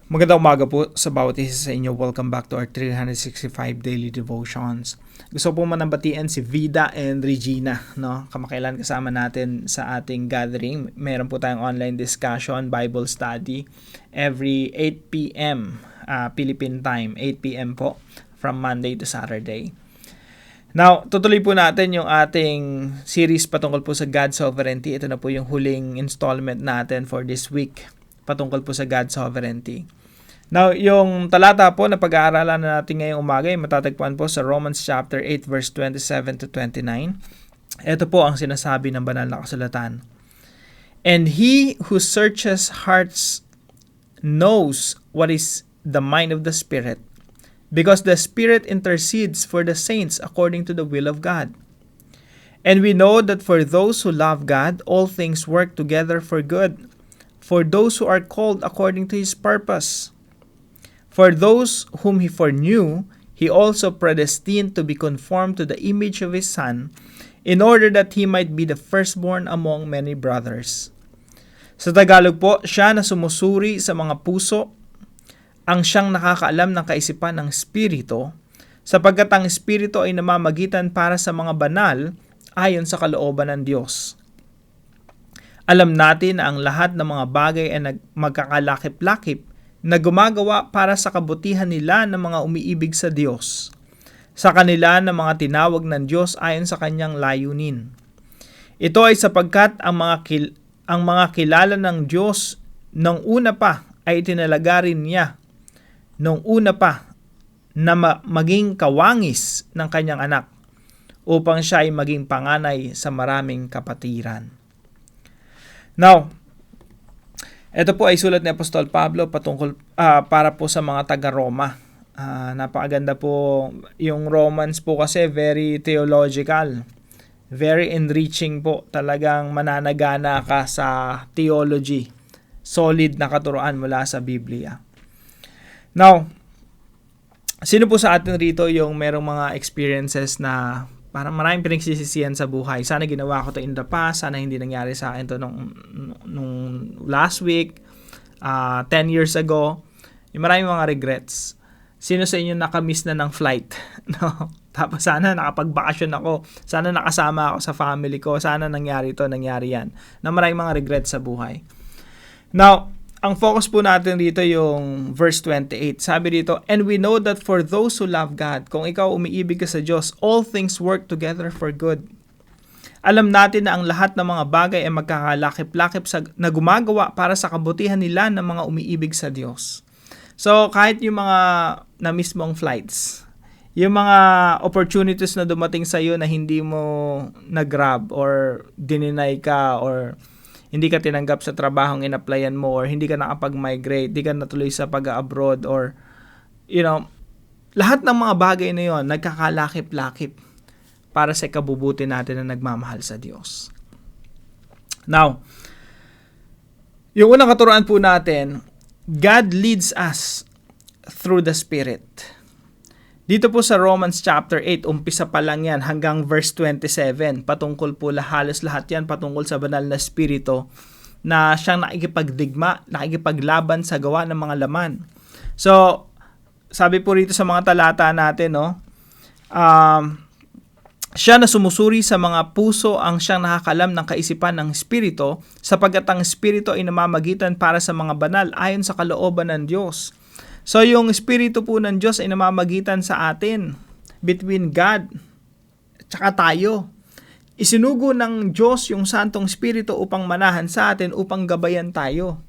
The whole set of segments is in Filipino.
Magandang umaga po sa bawat isa sa inyo. Welcome back to our 365 Daily Devotions. Gusto po manambatiin si Vida and Regina, no? Kamakailan kasama natin sa ating gathering. Meron po tayong online discussion, Bible study, every 8 p.m. Philippine time, 8 p.m. po, from Monday to Saturday. Now, tutuloy po natin yung ating series patungkol po sa God's sovereignty. Ito na po yung huling installment natin for this week patungkol po sa God's sovereignty. Now, yung talata po na pag-aaralan natin ngayong umaga ay matatagpuan po sa Romans chapter 8 verse 27 to 29. Ito po ang sinasabi ng banal na kasulatan. And he who searches hearts knows what is the mind of the Spirit, because the Spirit intercedes for the saints according to the will of God. And we know that for those who love God, all things work together for good, for those who are called according to His purpose. For those whom He foreknew, He also predestined to be conformed to the image of His Son, in order that He might be the firstborn among many brothers. Sa Tagalog po, siya na sumusuri sa mga puso, ang siyang nakakaalam ng kaisipan ng Espiritu, sapagkat ang Espiritu ay namamagitan para sa mga banal ayon sa kalooban ng Diyos. Alam natin na ang lahat ng mga bagay ay magkakalakip-lakip na gumagawa para sa kabutihan nila ng mga umiibig sa Diyos, sa kanila ng mga tinawag ng Diyos ayon sa kanyang layunin. Ito ay sapagkat ang mga kilala ng Diyos nung una pa ay itinalaga rin niya nung una pa na maging kawangis ng kanyang anak upang siya ay maging panganay sa maraming kapatiran. Now, ito po ay sulat ni Apostol Pablo patungkol para po sa mga taga-Roma. Napakaganda po yung Romans po kasi very theological, very enriching po. Talagang mananagana ka sa theology, solid na katuruan mula sa Biblia. Now, sino po sa atin rito yung merong mga experiences na parang maraming pinagsisisihan sa buhay? Sana ginawa ko to in the past, sana hindi nangyari sa akin to nung last week, 10 years ago. Yung maraming mga regrets. Sino sa inyo nakamiss na ng flight? No? Tapos sana nakapagbakasyon ako, sana nakasama ako sa family ko, sana nangyari to, nangyari yan. Na maraming mga regrets sa buhay. Now, ang focus po natin dito yung verse 28. Sabi dito, and we know that for those who love God, kung ikaw umiibig ka sa Diyos, all things work together for good. Alam natin na ang lahat ng mga bagay ay magkakalakip-lakip na gumagawa para sa kabutihan nila ng mga umiibig sa Diyos. So, kahit yung mga na-miss mong flights, yung mga opportunities na dumating sa iyo na hindi mo na-grab or dininay ka or hindi ka tinanggap sa trabahong in-applyan mo or hindi ka nakapag-migrate, hindi ka natuloy sa pag-abroad or, lahat ng mga bagay na yon nagkakalakip-lakip para sa ikabubuti natin na nagmamahal sa Diyos. Now, yung unang katuruan po natin, God leads us through the Spirit. Dito po sa Romans chapter 8, umpisa pa lang yan hanggang verse 27. Patungkol po halos lahat yan patungkol sa banal na Espiritu na siyang nakikipagdigma, nakikipaglaban sa gawa ng mga laman. So, sabi po rito sa mga talata natin, siya na sumusuri sa mga puso ang siyang nakakalam ng kaisipan ng Espiritu, sapagkat ang Espiritu ay namamagitan para sa mga banal ayon sa kalooban ng Diyos. So, yung Espiritu po ng Diyos ay namamagitan sa atin, between God at tayo. Isinugo ng Diyos yung Santong Espiritu upang manahan sa atin, upang gabayan tayo.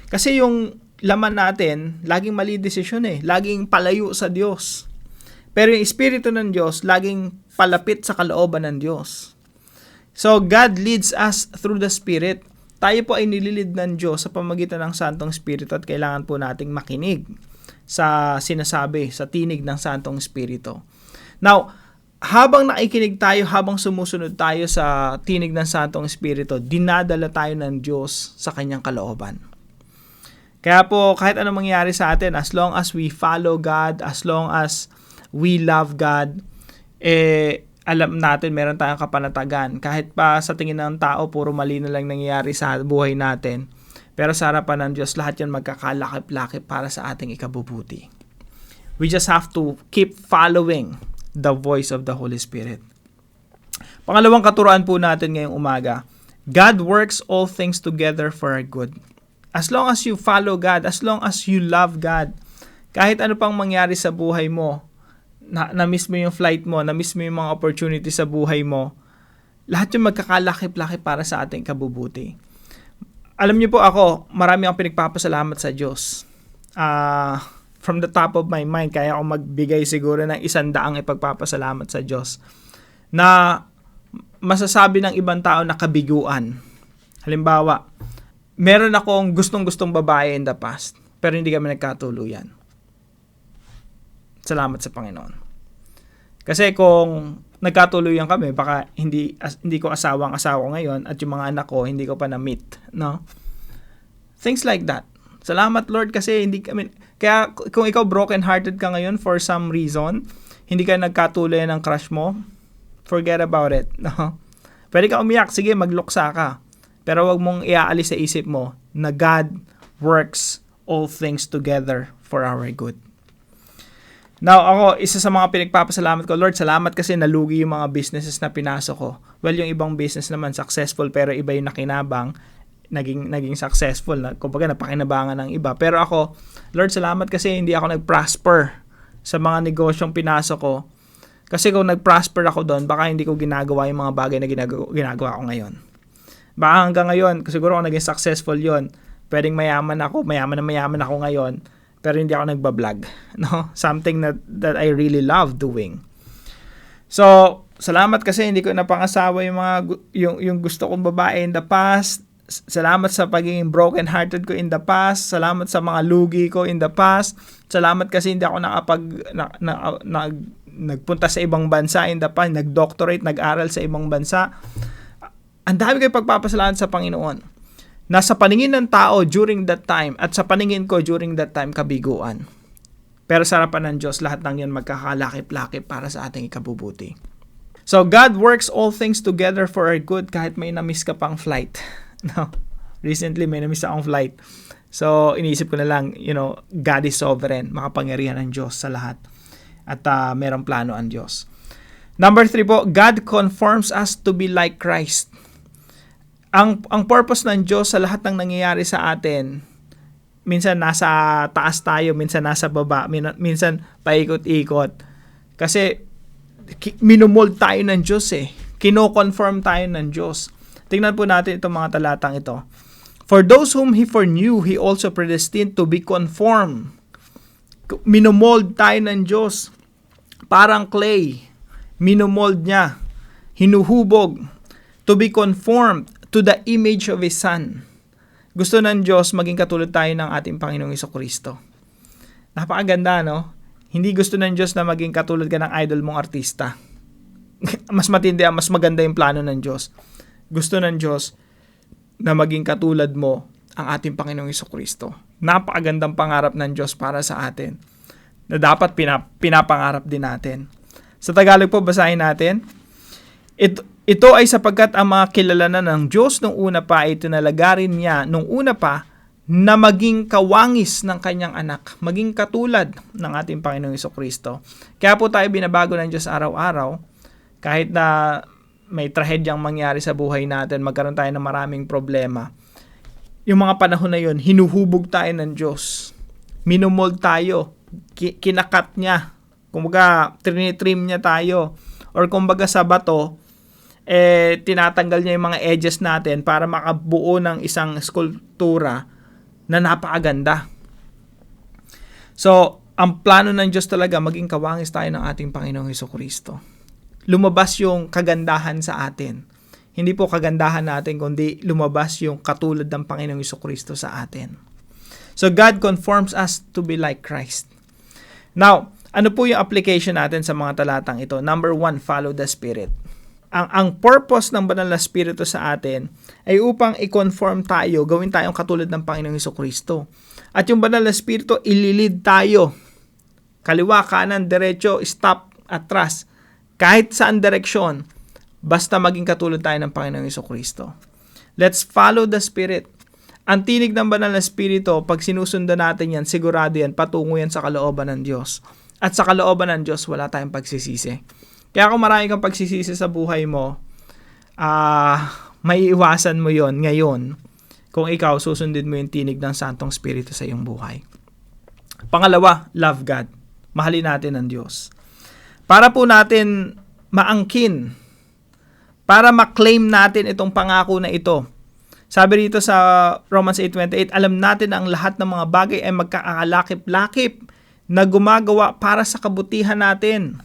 Kasi yung laman natin, laging mali desisyon laging palayo sa Diyos. Pero yung Espiritu ng Diyos, laging palapit sa kalooban ng Diyos. So, God leads us through the Spirit. Tayo po ay nililid ng Diyos sa pamamagitan ng Santong Espiritu at kailangan po nating makinig sa sinasabi, sa tinig ng Santong Espiritu. Now, habang nakikinig tayo, habang sumusunod tayo sa tinig ng Santong Espiritu, dinadala tayo ng Diyos sa kanyang kalooban. Kaya po, kahit anong mangyari sa atin, as long as we follow God, as long as we love God, alam natin meron tayong kapanatagan. Kahit pa sa tingin ng tao, puro mali na lang nangyayari sa buhay natin, Pero sa harapan ng Diyos, lahat yan magkakalakip-lakip para sa ating ikabubuti. We just have to keep following the voice of the Holy Spirit. Pangalawang katuruan po natin ngayong umaga, God works all things together for our good. As long as you follow God, as long as you love God, kahit ano pang mangyari sa buhay mo, na-miss mo yung flight mo, na-miss mo yung mga opportunity sa buhay mo, lahat yung magkakalakip-lakip para sa ating kabubuti. Alam niyo po ako, marami akong pinagpapasalamat sa Diyos. From the top of my mind, kaya ako magbigay siguro ng 100 ipagpapasalamat sa Diyos na masasabi ng ibang tao na kabiguan. Halimbawa, meron akong gustong-gustong babae in the past, pero hindi kami nagkatuluyan. Salamat sa Panginoon. Kasi kung nagkatuluyan kami, baka hindi ko asawang-asawa ngayon at yung mga anak ko hindi ko pa na-meet, no? Things like that. Salamat Lord kasi hindi kami, kaya kung ikaw broken-hearted ka ngayon for some reason, hindi ka nagkatuluyan ng crush mo, forget about it, no? Pwede ka umiyak, sige, magluksa ka. Pero wag mong iaalis sa isip mo na God works all things together for our good. Now, ako, isa sa mga pinagpapasalamat ko, Lord, salamat kasi nalugi yung mga businesses na pinasok ko. Well, yung ibang business naman successful, pero iba yung nakinabang, naging successful. Kumbaga, napakinabangan ng iba. Pero ako, Lord, salamat kasi hindi ako nag-prosper sa mga negosyong pinasok ko. Kasi kung nag-prosper ako doon, baka hindi ko ginagawa yung mga bagay na ginagawa ko ngayon. Baka hanggang ngayon, siguro kung naging successful yon, pwedeng mayaman ako ngayon, pero hindi ako nagbablog, no? Something that I really love doing. So, salamat kasi hindi ko napangasawa yung gusto kong babae in the past. Salamat sa pagiging broken-hearted ko in the past. Salamat sa mga lugi ko in the past. Salamat kasi hindi ako nagpunta sa ibang bansa in the past, nag-doctorate, nag-aral sa ibang bansa. Ang dami ko pagpapasalamat sa Panginoon. Nasa paningin ng tao during that time at sa paningin ko during that time kabiguan. Pero sa harapan ng Diyos, lahat ng yan magkakalakip-lakip para sa ating ikabubuti. So, God works all things together for our good kahit may na-miss ka pang flight. No? Recently, may na-miss akong flight. So, iniisip ko na lang, God is sovereign, makapangyarihan ng Diyos sa lahat. At merong plano ang Diyos. Number 3 po, God conforms us to be like Christ. Ang purpose ng Diyos sa lahat ng nangyayari sa atin, minsan nasa taas tayo, minsan nasa baba, minsan paikot-ikot. Kasi minumold tayo ng Diyos Kino-conform tayo ng Diyos. Tingnan po natin itong mga talatang ito. For those whom He foreknew, He also predestined to be conformed. Minumold tayo ng Diyos. Parang clay. Minumold niya. Hinuhubog. To be conformed to the image of His Son. Gusto ng Diyos maging katulad tayo ng ating Panginoong Jesucristo. Napakaganda, no? Hindi gusto ng Diyos na maging katulad ka ng idol mong artista. Mas matindi, mas maganda yung plano ng Diyos. Gusto ng Diyos na maging katulad mo ang ating Panginoong Jesucristo. Napakagandang pangarap ng Diyos para sa atin na dapat pinapangarap din natin. Sa Tagalog po, basahin natin. Ito ay sapagkat ang mga kilalanan ng Diyos nung una pa ay tinalagarin niya nung una pa na maging kawangis ng kanyang anak, maging katulad ng ating Panginoong Jesucristo. Kaya po tayo binabago ng Diyos araw-araw, kahit na may trahedyang mangyari sa buhay natin, magkaroon tayo ng maraming problema. Yung mga panahon na yun, hinuhubog tayo ng Diyos. Minumold tayo, kinakat niya, kumbaga trinitrim niya tayo, or kumbaga sa bato, tinatanggal niya yung mga edges natin para makabuo ng isang skulptura na napakaganda. So, ang plano ng Diyos talaga, maging kawangis tayo ng ating Panginoong Jesucristo. Lumabas yung kagandahan sa atin. Hindi po kagandahan natin, kundi lumabas yung katulad ng Panginoong Jesucristo sa atin. So, God conforms us to be like Christ. Now, ano po yung application natin sa mga talatang ito? Number 1, follow the Spirit. Ang purpose ng Banal na Espiritu sa atin ay upang i-conform tayo, gawin tayong katulad ng Panginoong Jesucristo. At yung Banal na Espiritu, ililid tayo. Kaliwa, kanan, derecho, stop, atras. Kahit saan direksyon, basta maging katulad tayo ng Panginoong Jesucristo. Let's follow the Spirit. Ang tinig ng banal na espiritu, pag sinusundan natin yan, sigurado yan, patungo yan sa kalooban ng Diyos. At sa kalooban ng Diyos, wala tayong pagsisisi. Kaya kung marami kang pagsisisi sa buhay mo, may iwasan mo yon ngayon kung ikaw susundin mo yung tinig ng Santong Espiritu sa iyong buhay. Pangalawa, love God. Mahalin natin ang Diyos. Para po natin maangkin, para maklaim natin itong pangako na ito. Sabi rito sa Romans 8:28, alam natin ang lahat ng mga bagay ay magkakakalakip-lakip na gumagawa para sa kabutihan natin.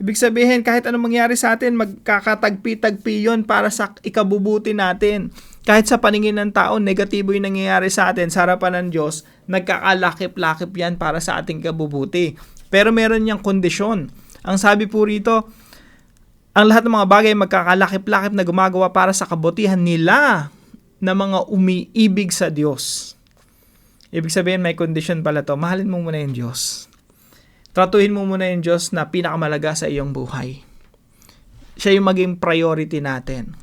Ibig sabihin, kahit anong mangyari sa atin, magkakatagpi-tagpi yun para sa ikabubuti natin. Kahit sa paningin ng tao, negatibo yung nangyayari sa atin, sa harapan ng Diyos, nagkakalakip-lakip yan para sa ating kabubuti. Pero meron niyang kondisyon. Ang sabi po rito, ang lahat ng mga bagay magkakalakip-lakip na gumagawa para sa kabutihan nila na mga umiibig sa Diyos. Ibig sabihin, may kondisyon pala to. Mahalin mo muna yung Diyos. Tratuhin mo muna yung Diyos na pinakamalaga sa iyong buhay. Siya yung maging priority natin.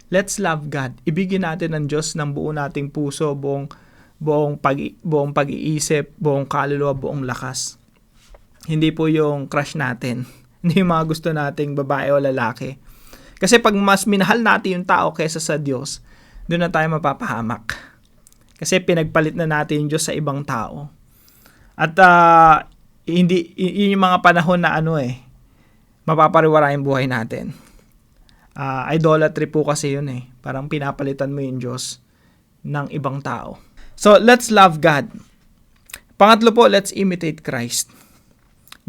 Let's love God. Ibigin natin ang Diyos ng buo nating puso, buong pag-iisip, buong kaluluwa, buong lakas. Hindi po yung crush natin. Hindi yung mga gusto nating babae o lalaki. Kasi pag mas minahal natin yung tao kaysa sa Diyos, doon na tayo mapapahamak. Kasi pinagpalit na natin yung Diyos sa ibang tao. At hindi yun yung mga panahon na mapapariwara yung buhay natin. Idolatry po kasi yun Parang pinapalitan mo yung Diyos ng ibang tao. So, let's love God. Pangatlo po, let's imitate Christ.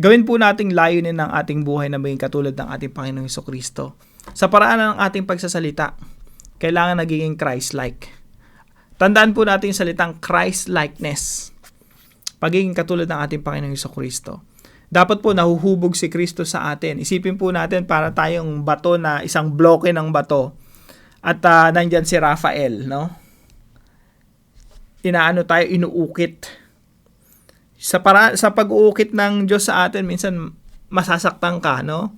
Gawin po nating layunin ng ating buhay na maging katulad ng ating Panginoong Jesucristo. Sa paraan ng ating pagsasalita, kailangan nagiging Christ-like. Tandaan po natin yung salitang Christ-likeness. Pagiging katulad ng ating Panginoong Jesucristo. Dapat po nahuhubog si Kristo sa atin. Isipin po natin para tayong bato na isang bloke ng bato. At nandyan si Raphael, no? Inuukit. Sa pag-uukit ng Diyos sa atin, minsan masasaktan ka, no?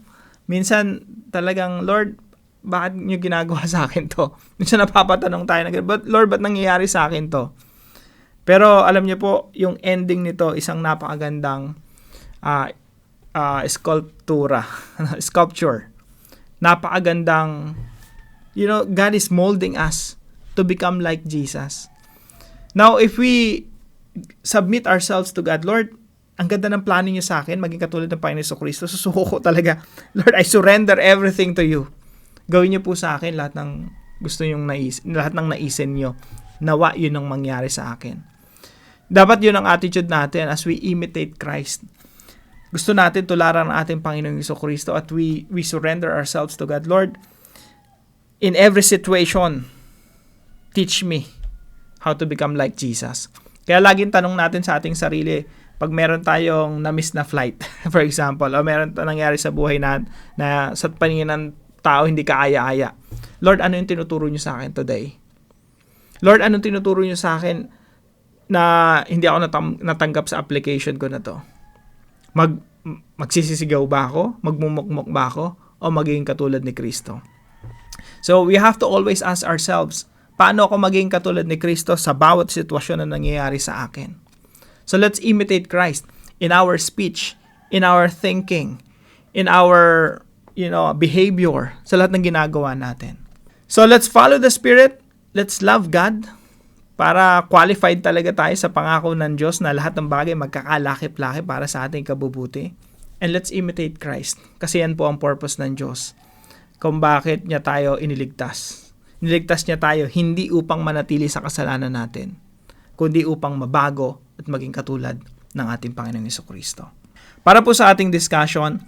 Minsan talagang, Lord, bakit niyo ginagawa sa akin to? Minsan napapatanong tayo, Lord, ba't nangyayari sa akin to? Pero alam niyo po, yung ending nito, isang napakagandang sculpture. Napakagandang, God is molding us to become like Jesus. Now, if we submit ourselves to God, Lord, ang ganda ng plano niyo sa akin, maging katulad ng Panginoon Jesucristo, susuko ko talaga. Lord, I surrender everything to you. Gawin niyo po sa akin lahat ng gusto niyong lahat ng naisin niyo. Nawa yun ang mangyari sa akin. Dapat yun ang attitude natin as we imitate Christ. Gusto natin tularan ang ating Panginoong Jesucristo at we surrender ourselves to God. Lord, in every situation, teach me how to become like Jesus. Kaya laging tanong natin sa ating sarili, pag meron tayong na-miss na flight, for example, o meron nangyari sa buhay na sa paningin ng tao hindi ka aya-aya. Lord, ano yung tinuturo niyo sa akin today? Lord, anong tinuturo niyo sa akin na hindi ako natanggap sa application ko na to? Magsisisigaw ba ako? Magmumukmuk ba ako? O magiging katulad ni Kristo? So, we have to always ask ourselves, paano ako magiging katulad ni Kristo sa bawat sitwasyon na nangyayari sa akin? So, let's imitate Christ in our speech, in our thinking, in our behavior, sa lahat ng ginagawa natin. So, let's follow the Spirit. Let's love God para qualified talaga tayo sa pangako ng Diyos na lahat ng bagay magkakalakip-lakip para sa ating kabubuti. And let's imitate Christ. Kasi yan po ang purpose ng Diyos. Kung bakit niya tayo iniligtas. Niligtas niya tayo hindi upang manatili sa kasalanan natin, kundi upang mabago at maging katulad ng ating Panginoong Jesucristo. Para po sa ating discussion,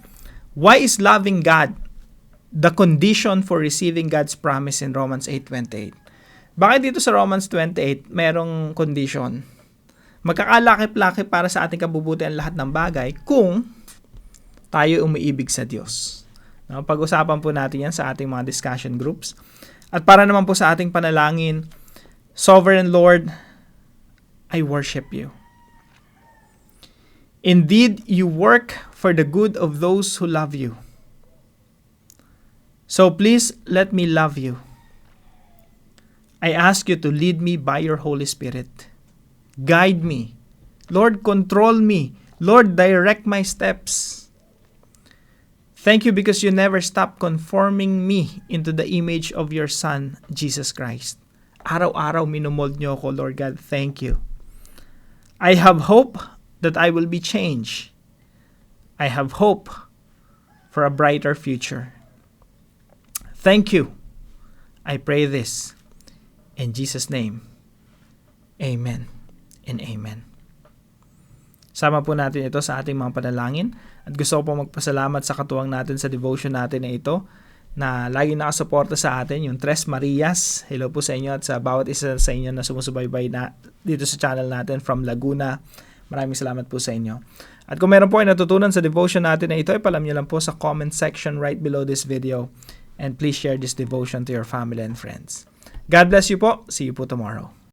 why is loving God the condition for receiving God's promise in Romans 8:28? Bakit dito sa Romans 28 merong condition? Magkakalakip-lakip para sa ating kabubuti ang lahat ng bagay kung tayo umiibig sa Diyos. Pag-usapan po natin yan sa ating mga discussion groups. At para naman po sa ating panalangin, Sovereign Lord, I worship you. Indeed, you work for the good of those who love you. So please let me love you. I ask you to lead me by your Holy Spirit. Guide me. Lord, control me. Lord, direct my steps. Thank you because you never stop conforming me into the image of your Son, Jesus Christ. Araw-araw minumold niyo ako, Lord God. Thank you. I have hope that I will be changed. I have hope for a brighter future. Thank you. I pray this in Jesus' name. Amen and amen. Sama po natin ito sa ating mga panalangin at gusto ko po magpasalamat sa katuwang natin sa devotion natin na ito na lagi nakasuporta sa atin, yung Tres Marias. Hello po sa inyo at sa bawat isa sa inyo na sumusubaybay na dito sa channel natin from Laguna. Maraming salamat po sa inyo. At kung meron po ay natutunan sa devotion natin na ito, ipalam niyo lang po sa comment section right below this video. And please share this devotion to your family and friends. God bless you po. See you po tomorrow.